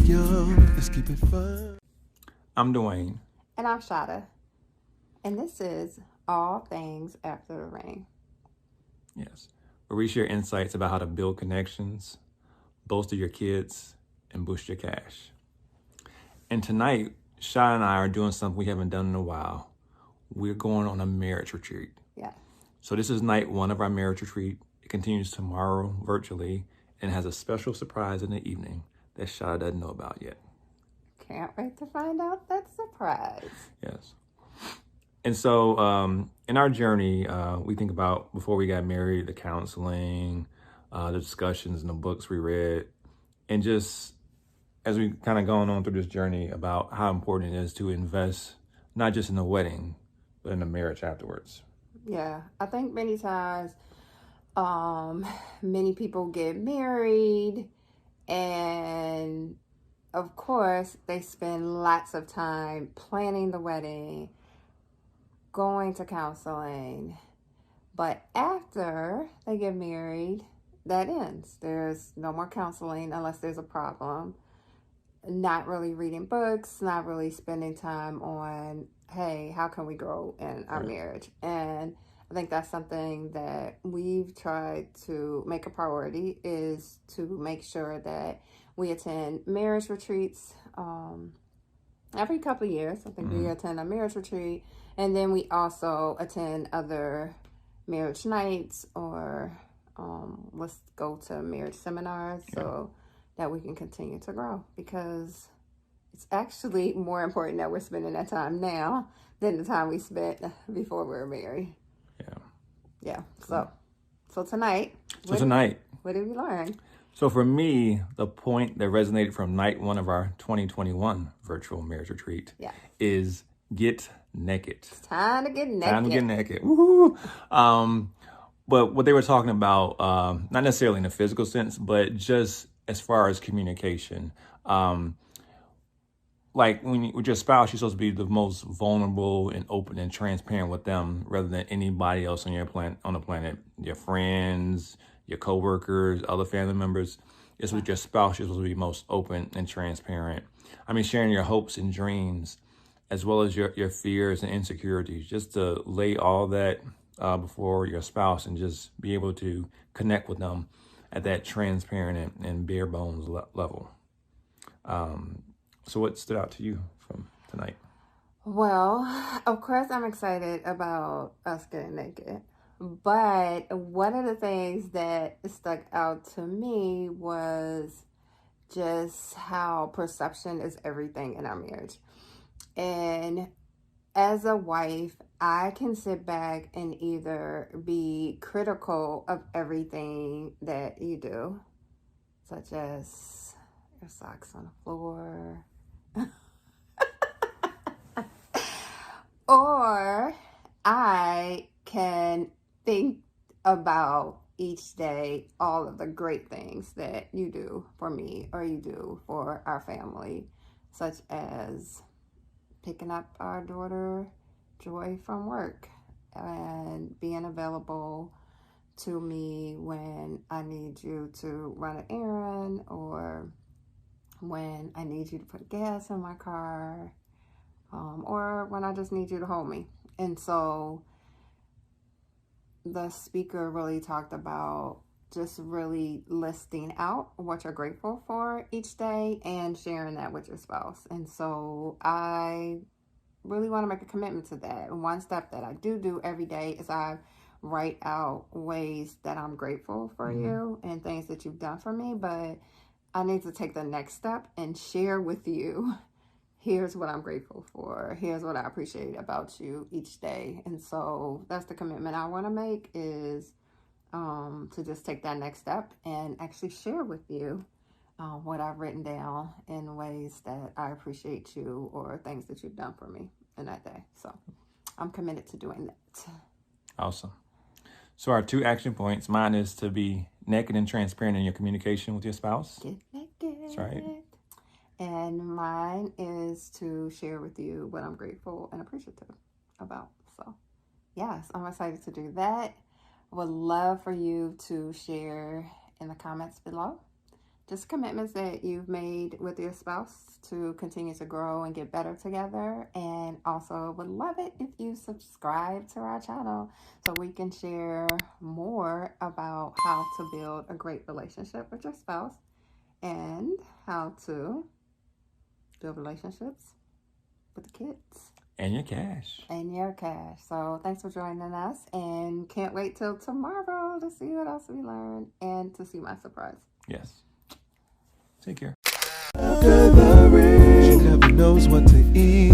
young, let's keep it fun. I'm Duane. And I'm Sauda. And this is All Things After the Ring. Yes. Where we share insights about how to build connections, bolster your kids, and boost your cash. And tonight, Sauda and I are doing something we haven't done in a while. We're going on a marriage retreat. Yeah. So this is night one of our marriage retreat. It continues tomorrow virtually and has a special surprise in the evening that Sauda doesn't know about yet. Can't wait to find out that surprise. Yes. And so in our journey, we think about before we got married, the counseling, the discussions and the books we read, and just as we kind of gone on through this journey about how important it is to invest, not just in the wedding, but in the marriage afterwards. Yeah, I think many times many people get married and of course they spend lots of time planning the wedding, going to counseling, but after they get married, that ends. There's no more counseling unless there's a problem. Not really reading books, not really spending time on, hey, how can we grow in our marriage? And I think that's something that we've tried to make a priority, is to make sure that we attend marriage retreats every couple of years. I think we attend a marriage retreat, and then we also attend other marriage nights, or let's go to marriage seminars so that we can continue to grow, because it's actually more important that we're spending that time now than the time we spent before we were married. Yeah. So tonight. What did we learn? So for me, the point that resonated from night one of our 2021 virtual marriage retreat is get naked. It's time to get naked. Time to get naked. Woohoo! But what they were talking about, not necessarily in a physical sense, but just as far as communication. Like with your spouse, you're supposed to be the most vulnerable and open and transparent with them rather than anybody else on the planet. Your friends, your coworkers, other family members. It's with your spouse, you're supposed to be most open and transparent. I mean, sharing your hopes and dreams, as well as your fears and insecurities, just to lay all that before your spouse and just be able to connect with them at that transparent and bare bones level. So what stood out to you from tonight? Well, of course, I'm excited about us getting naked. But one of the things that stuck out to me was just how perception is everything in our marriage. And as a wife, I can sit back and either be critical of everything that you do, such as your socks on the floor, or I can think about each day all of the great things that you do for me or you do for our family, such as picking up our daughter Joy from work and being available to me when I need you to run an errand, or when I need you to put gas in my car, or when I just need you to hold me. And so the speaker really talked about just really listing out what you're grateful for each day and sharing that with your spouse. And so I really want to make a commitment to that. One step that I do every day is I write out ways that I'm grateful for you and things that you've done for me, but I need to take the next step and share with you, here's what I'm grateful for, here's what I appreciate about you each day. And so that's the commitment I want to make, is to just take that next step and actually share with you what I've written down in ways that I appreciate you or things that you've done for me in that day. So I'm committed to doing that. Awesome. So our 2 action points, mine is to be naked and transparent in your communication with your spouse. Get naked. That's right. And mine is to share with you what I'm grateful and appreciative about. So yes, I'm excited to do that. I would love for you to share in the comments below just commitments that you've made with your spouse to continue to grow and get better together. And also would love it if you subscribe to our channel so we can share more about how to build a great relationship with your spouse and how to build relationships with the kids. And your cash. And your cash. So thanks for joining us, and can't wait till tomorrow to see what else we learn and to see my surprise. Yes. Take care. After the rain, she never knows what to eat.